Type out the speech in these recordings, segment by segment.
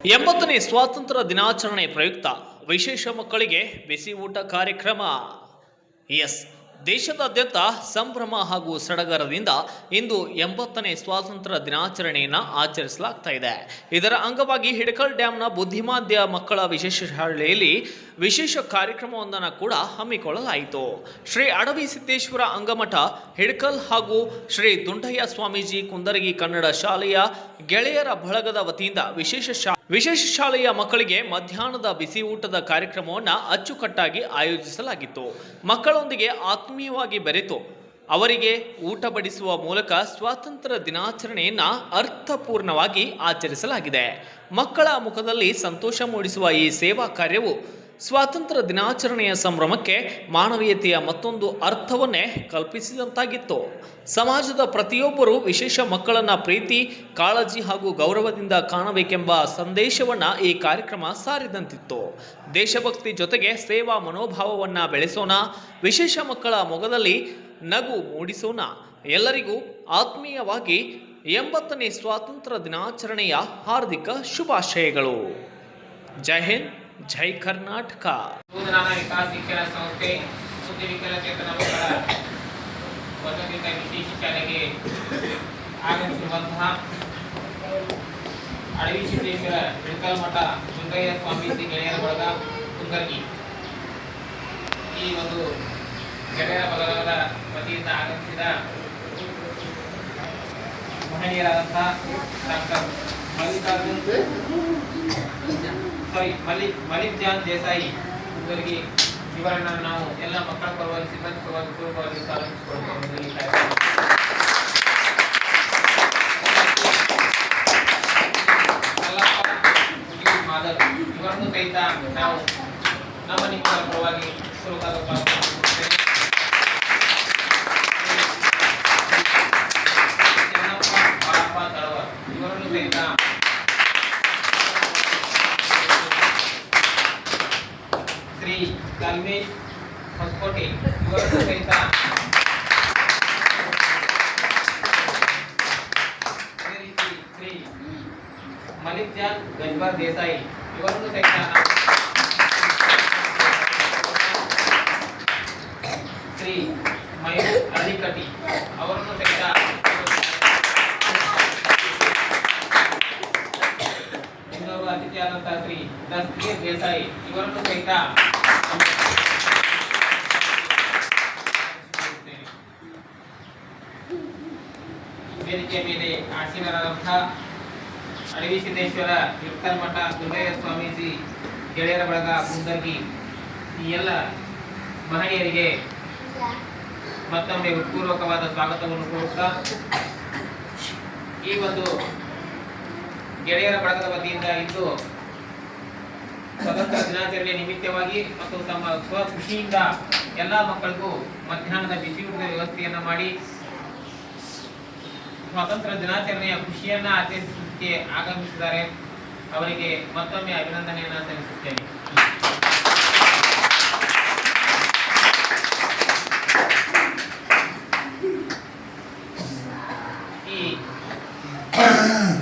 ಎಂಬತ್ತನೇ ಸ್ವಾತಂತ್ರ್ಯ ದಿನಾಚರಣೆ ಪ್ರಯುಕ್ತ ವಿಶೇಷ ಮಕ್ಕಳಿಗೆ ಬಿಸಿ ಊಟ ಕಾರ್ಯಕ್ರಮ. ದೇಶದಾದ್ಯಂತ ಸಂಭ್ರಮ ಹಾಗೂ ಸಡಗರದಿಂದ ಇಂದು 80ನೇ ಸ್ವಾತಂತ್ರ್ಯ ದಿನಾಚರಣೆಯನ್ನು ಆಚರಿಸಲಾಗ್ತಾ ಇದೆ. ಇದರ ಅಂಗವಾಗಿ ಹಿಡಕಲ್ ಡ್ಯಾಂನ ಬುದ್ಧಿಮಾಂದ್ಯ ಮಕ್ಕಳ ವಿಶೇಷ ಶಾಲೆಯಲ್ಲಿ ವಿಶೇಷ ಕಾರ್ಯಕ್ರಮವೊಂದನ್ನು ಕೂಡ ಹಮ್ಮಿಕೊಳ್ಳಲಾಯಿತು. ಶ್ರೀ ಅಡವಿ ಸಿದ್ದೇಶ್ವರ ಅಂಗಮಠ ಹಿಡಕಲ್ ಹಾಗೂ ಶ್ರೀ ದುಂಡಯ್ಯ ಸ್ವಾಮೀಜಿ ಕುಂದರಗಿ ಕನ್ನಡ ಶಾಲೆಯ ಗೆಳೆಯರ ಬಳಗದ ವತಿಯಿಂದ ವಿಶೇಷ ಶಾಲೆಯ ಮಕ್ಕಳಿಗೆ ಮಧ್ಯಾಹ್ನದ ಬಿಸಿ ಊಟದ ಕಾರ್ಯಕ್ರಮವನ್ನು ಅಚ್ಚುಕಟ್ಟಾಗಿ ಆಯೋಜಿಸಲಾಗಿತ್ತು. ಮಕ್ಕಳೊಂದಿಗೆ ಆತ್ಮೀಯವಾಗಿ ಬೆರೆತು ಅವರಿಗೆ ಊಟ ಬಡಿಸುವ ಮೂಲಕ ಸ್ವಾತಂತ್ರ್ಯ ದಿನಾಚರಣೆಯನ್ನು ಅರ್ಥಪೂರ್ಣವಾಗಿ ಆಚರಿಸಲಾಗಿದೆ. ಮಕ್ಕಳ ಮುಖದಲ್ಲಿ ಸಂತೋಷ ಮೂಡಿಸುವ ಈ ಸೇವಾ ಕಾರ್ಯವು ಸ್ವಾತಂತ್ರ್ಯ ದಿನಾಚರಣೆಯ ಸಂಭ್ರಮಕ್ಕೆ ಮಾನವೀಯತೆಯ ಮತ್ತೊಂದು ಅರ್ಥವನ್ನೇ ಕಲ್ಪಿಸಿದಂತಾಗಿತ್ತು. ಸಮಾಜದ ಪ್ರತಿಯೊಬ್ಬರೂ ವಿಶೇಷ ಮಕ್ಕಳನ್ನು ಪ್ರೀತಿ, ಕಾಳಜಿ ಹಾಗೂ ಗೌರವದಿಂದ ಕಾಣಬೇಕೆಂಬ ಸಂದೇಶವನ್ನು ಈ ಕಾರ್ಯಕ್ರಮ ಸಾರಿದಂತಿತ್ತು. ದೇಶಭಕ್ತಿ ಜೊತೆಗೆ ಸೇವಾ ಮನೋಭಾವವನ್ನು ಬೆಳೆಸೋಣ, ವಿಶೇಷ ಮಕ್ಕಳ ಮೊಗದಲ್ಲಿ ನಗು ಮೂಡಿಸೋಣ. ಎಲ್ಲರಿಗೂ ಆತ್ಮೀಯವಾಗಿ 80ನೇ ಸ್ವಾತಂತ್ರ್ಯ ದಿನಾಚರಣೆಯ ಹಾರ್ದಿಕ ಶುಭಾಶಯಗಳು. ಜೈ ಹಿಂದ್, ಜೈ ಕರ್ನಾಟಕ. ನೂತನ ವಿಕಾಸ ಶಿಕ್ಷಣ ಸಂಸ್ಥೆ ಬುದ್ಧಿ ವಿಕಲಚೇತನ ಮಕ್ಕಳ ವಸತಿ ವಿಶೇಷ ಶಾಲೆಗೆ ಆಗಮಿಸಿರುವಂತಹ ಅಡವಿ ಸಿದ್ದೇಶ್ವರ ಹಿಡಕಲ್ ಮಠ ದುಂಡಯ್ಯ ಸ್ವಾಮೀಜಿ ಗೆಳೆಯರ ಬಳಗ ಕುಂದರ್ಗಿ ಈ ಒಂದು ಗೆಳೆಯರ ಬಳಗದ ವತಿಯಿಂದ ಆಗಮಿಸಿದ ಮಹನೀಯರಾದಂತಹ ಡಾಕ್ಟರ್ ಮಲಿಕ್ ಜಾನ್ ದೇಸಾಯಿ ಇವರಿಗೆ ಇವರನ್ನು ನಾವು ಎಲ್ಲ ಮಕ್ಕಳ ಪರವಾಗಿ ಸಿಬ್ಬಂದಿ ಪರವಾಗಿ ಪೂರ್ವಕವಾಗಿ ಸ್ವಾಗತಿಸಿಕೊಳ್ಳುತ್ತೇವೆ. ಮಾಧವ್ ಇವರನ್ನು ಸಹಿತ ನಾವು ನಮ್ಮ ನಿಮ್ಮಗಳ ಪರವಾಗಿ ಪೂರ್ವಕವಾಗಿ ಸ್ವಾಗತಿಸುತ್ತೇವೆ. ಇವರನ್ನು ಸಹಿತ ಶ್ರೀ ಕಲ್ಮೇಶ್ ಹೊಸಕೋಟೆ ಇವರನ್ನು ಸಹಿತ ಶ್ರೀ ಮಲಿಕ್ ಜಾನ್ ಗಜ್ಬರ್ ದೇಸಾಯಿ ಇವರನ್ನು ಸಹಿತ ಶ್ರೀ ಮಯೂರ್ ಅಳಿಕಟ್ಟಿ ಅವರನ್ನು ಸಹಿತ ಇನ್ನೊಬ್ಬ ಅತಿಥಿಯಾದಂತಹ ಶ್ರೀ ದಸ್ತಗೀರ್ ದೇಸಾಯಿ ಇವರನ್ನು ಸಹಿತ ವೇದಿಕೆಯ ಮೇಲೆ ಆಸೀನರಾದಂತಹ ಅಡವಿ ಸಿದ್ದೇಶ್ವರ ಹಿಡಕಲ್ ಮಠ ದುಂಡಯ್ಯ ಸ್ವಾಮೀಜಿ ಗೆಳೆಯರ ಬಳಗ ಕುಂದರ್ಗಿ ಈ ಎಲ್ಲ ಮಹನೀಯರಿಗೆ ಮತ್ತೊಮ್ಮೆ ಹೃತ್ಪೂರ್ವಕವಾದ ಸ್ವಾಗತವನ್ನು ಕೋರುತ್ತಾ ಈ ಒಂದು ಗೆಳೆಯರ ಬಳಗದ ವತಿಯಿಂದ ಇಂದು ಸ್ವತಂತ್ರ ದಿನಾಚರಣೆ ನಿಮಿತ್ತವಾಗಿ ಮತ್ತು ತಮ್ಮ ಸ್ವಖುಷಿಯಿಂದ ಎಲ್ಲ ಮಕ್ಕಳಿಗೂ ಮಧ್ಯಾಹ್ನದ ಬಿಸಿ ಊಟದ ವ್ಯವಸ್ಥೆಯನ್ನು ಮಾಡಿ ಸ್ವಾತಂತ್ರ್ಯ ದಿನಾಚರಣೆಯ ಖುಷಿಯನ್ನ ಆಚರಿಸಲಿಕ್ಕೆ ಆಗಮಿಸಿದ್ದಾರೆ. ಅವರಿಗೆ ಮತ್ತೊಮ್ಮೆ ಅಭಿನಂದನೆಯನ್ನು ಸಲ್ಲಿಸುತ್ತೇನೆ. ಈ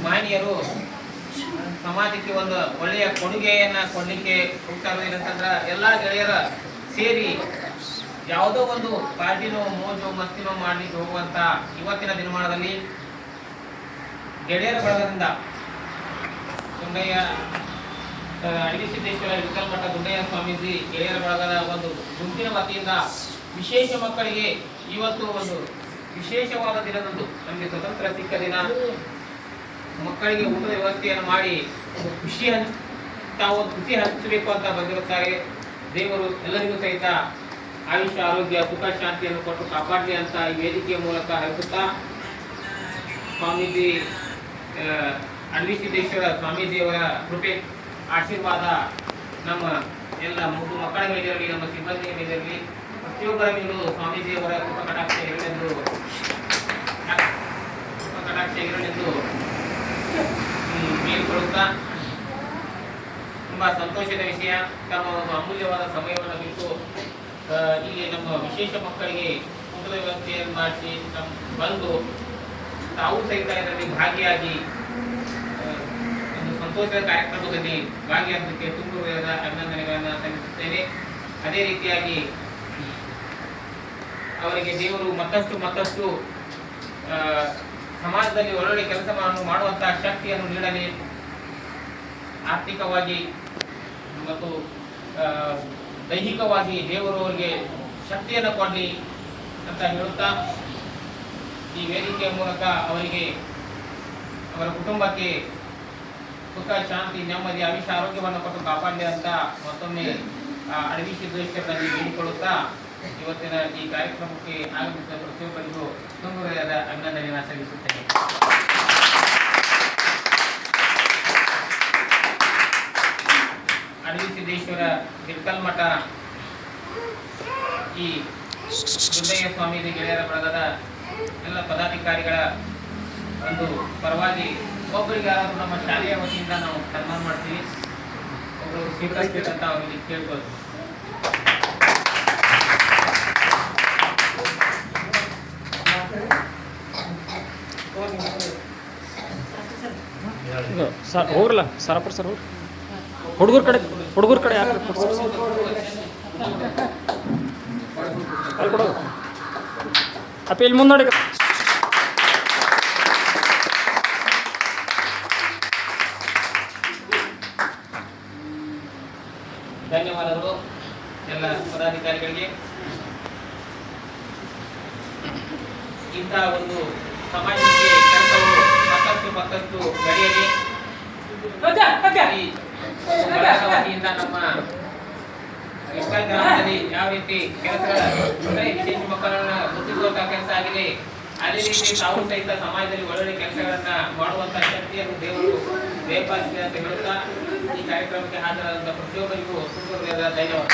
ಮಹನೀಯರು ಸಮಾಜಕ್ಕೆ ಒಂದು ಒಳ್ಳೆಯ ಕೊಡುಗೆಯನ್ನ ಕೊಡ್ಲಿಕ್ಕೆ ಹೋಗ್ತಾರೆ. ಏನಂತಂದ್ರೆ ಎಲ್ಲಾ ಗೆಳೆಯರ ಸೇರಿ ಯಾವುದೋ ಒಂದು ಪಾರ್ಟಿನೋ ಮೋಜೋ ಮಸ್ತಿನೋ ಮಾಡ್ಲಿಕ್ಕೆ ಹೋಗುವಂತ ಇವತ್ತಿನ ದಿನಮಾನದಲ್ಲಿ ಗೆಳೆಯರ ಬಳಗದಿಂದ ದುಂಡಯ್ಯ ಅಡವಿ ಸಿದ್ದೇಶ್ವರ ಹಿಡಕಲ್ ಮಠ ದುಂಡಯ್ಯ ಸ್ವಾಮೀಜಿ ಗೆಳೆಯರ ಬಳಗದ ಒಂದು ಗುಂಪಿನ ವತಿಯಿಂದ ವಿಶೇಷ ಮಕ್ಕಳಿಗೆ ಇವತ್ತು ಒಂದು ವಿಶೇಷವಾದ ದಿನದಂದು ನಮಗೆ ಸ್ವತಂತ್ರ ಸಿಕ್ಕ ದಿನ ಮಕ್ಕಳಿಗೆ ಊಟದ ವ್ಯವಸ್ಥೆಯನ್ನು ಮಾಡಿ ಒಂದು ತಾವು ಖುಷಿ ಹಂಚಬೇಕು ಅಂತ ಬಂದಿರುತ್ತಾರೆ. ದೇವರು ಎಲ್ಲರಿಗೂ ಸಹಿತ ಆಯುಷ್ಯ, ಆರೋಗ್ಯ, ಸುಖ, ಶಾಂತಿಯನ್ನು ಕೊಟ್ಟು ಕಾಪಾಡಲಿ ಅಂತ ಈ ವೇದಿಕೆಯ ಮೂಲಕ ಹರಿಸುತ್ತಾ ಸ್ವಾಮೀಜಿ ಅಡವಿ ಸಿದ್ದೇಶ್ವರ ಸ್ವಾಮೀಜಿಯವರ ಕೃಪೆ ಆಶೀರ್ವಾದ ನಮ್ಮ ಎಲ್ಲ ಮೂರು ಮಕ್ಕಳ ಮೇಲಿರಲಿ, ನಮ್ಮ ಸಿಬ್ಬಂದಿಯ ಮೇಲಿರಲಿ, ಪ್ರತಿಯೊಬ್ಬರ ಮೇಲೂ ಸ್ವಾಮೀಜಿಯವರ ಕೃಪಾ ಕಟಾಕ್ಷ ಇರಲೆಂದು ಮೇಲ್ಕೊಡುತ್ತಾ ತುಂಬಾ ಸಂತೋಷದ ವಿಷಯ. ತಮ್ಮ ಒಂದು ಅಮೂಲ್ಯವಾದ ಸಮಯವನ್ನು ಬಿಟ್ಟು ಇಲ್ಲಿ ನಮ್ಮ ವಿಶೇಷ ಮಕ್ಕಳಿಗೆ ಊಟದ ವ್ಯವಸ್ಥೆಯನ್ನು ಮಾಡಿಸಿ ಬಂದು ತಾವು ಸಹಿತ ಇದರಲ್ಲಿ ಭಾಗಿಯಾಗಿ ಒಂದು ಸಂತೋಷದ ಕಾರ್ಯಕ್ರಮದಲ್ಲಿ ಭಾಗಿಯಾದಕ್ಕೆ ತುಂಬ ಹೃದಯದ ಅಭಿನಂದನೆಗಳನ್ನು ಸಲ್ಲಿಸುತ್ತೇನೆ. ಅದೇ ರೀತಿಯಾಗಿ ಅವರಿಗೆ ದೇವರು ಮತ್ತಷ್ಟು ಸಮಾಜದಲ್ಲಿ ಒಳ್ಳೊಳ್ಳೆ ಕೆಲಸವನ್ನು ಮಾಡುವಂತಹ ಶಕ್ತಿಯನ್ನು ನೀಡಲಿ, ಆರ್ಥಿಕವಾಗಿ ಮತ್ತು ದೈಹಿಕವಾಗಿ ದೇವರು ಅವರಿಗೆ ಶಕ್ತಿಯನ್ನು ಕೊಡಲಿ ಅಂತ ಹೇಳುತ್ತಾ, ಈ ವೇದಿಕೆಯ ಮೂಲಕ ಅವರಿಗೆ ಅವರ ಕುಟುಂಬಕ್ಕೆ ಸುಖ, ಶಾಂತಿ, ನೆಮ್ಮದಿ, ಆಯುಷ್ಯ, ಆರೋಗ್ಯವನ್ನು ಕೊಟ್ಟು ಕಾಪಾಡಲಿ ಅಂತ ಮತ್ತೊಮ್ಮೆ ಅಡವಿ ಸಿದ್ದೇಶ್ವರನಲ್ಲಿ ಬೇಡಿಕೊಳ್ಳುತ್ತಾ ಇವತ್ತಿನ ಈ ಕಾರ್ಯಕ್ರಮಕ್ಕೆ ಆಗಮಿಸಿದ ಪ್ರತಿಯೊಬ್ಬರಿಗೂ ತುಂಬ ಹೃದಯದ ಅಭಿನಂದನೆಯನ್ನು ಸಲ್ಲಿಸುತ್ತೇನೆ. ಅಡವಿ ಸಿದ್ದೇಶ್ವರ ಇಳಕಲ್ ಮಠ ಈ ಗುಡ್ಡಯ್ಯ ಸ್ವಾಮೀಜಿ ಗೆಳೆಯರ ಬಳಗದ ಎಲ್ಲ ಪದಾಧಿಕಾರಿಗಳ ಒಂದು ಪರವಾಗಿ ಒಬ್ಬರಿಗಾದ್ರೂ ನಮ್ಮ ಶಾಲೆಯ ವತಿಯಿಂದ ನಾವು ಸನ್ಮಾನ ಮಾಡ್ತೀವಿ. ಒಬ್ಬರು ಸ್ವೀಕರಿಸಬೇಕಂತ ಅವರಿಗೆ ಕೇಳ್ಬೋದು. ಸರ್ ಹೋಗ್ರಲ್ಲ ಸರಪುರ ಸರ್ ಹೋಗ್ರಿ. ಹುಡುಗರ ಕಡೆ ಯಾಕೆ ಅಲ್ಲಿ ಕೊಡೋದು ಅಪ್ಪ ಇಲ್ಲಿ ಮುಂದೆ ನೋಡಿ. ಧನ್ಯವಾದಗಳು ಎಲ್ಲ ಪದಾಧಿಕಾರಿಗಳಿಗೆ. ಇಂತಹ ಒಂದು ಸಮಾಜಕ್ಕೆ ಕೆಲಸವು ಮತ್ತಷ್ಟು ಬೆಳೆಯಲಿ. ವತಿಯಿಂದ ನಮ್ಮ ಇಳಕಲ್ ಗ್ರಾಮದಲ್ಲಿ ಯಾವ ರೀತಿ ಕೆಲಸಗಳ ವಿಶೇಷ ಮಕ್ಕಳನ್ನ ಗುರುತಿಸುವಂತಹ ಕೆಲಸ ಆಗಿದೆ, ಅದೇ ರೀತಿ ತಾವು ಸಹಿತ ಸಮಾಜದಲ್ಲಿ ಒಳ್ಳೊಳ್ಳೆ ಕೆಲಸಗಳನ್ನ ಮಾಡುವಂತಹ ಶಕ್ತಿಯನ್ನು ದೇವರು ದಯಪಾಲಿಸಲಿ ಅಂತ ಹೇಳುತ್ತಾ ಈ ಕಾರ್ಯಕ್ರಮಕ್ಕೆ ಹಾಜರಾದಂತಹ ಪ್ರತಿಯೊಬ್ಬರಿಗೂ ತುಂಬ ಧನ್ಯವಾದ.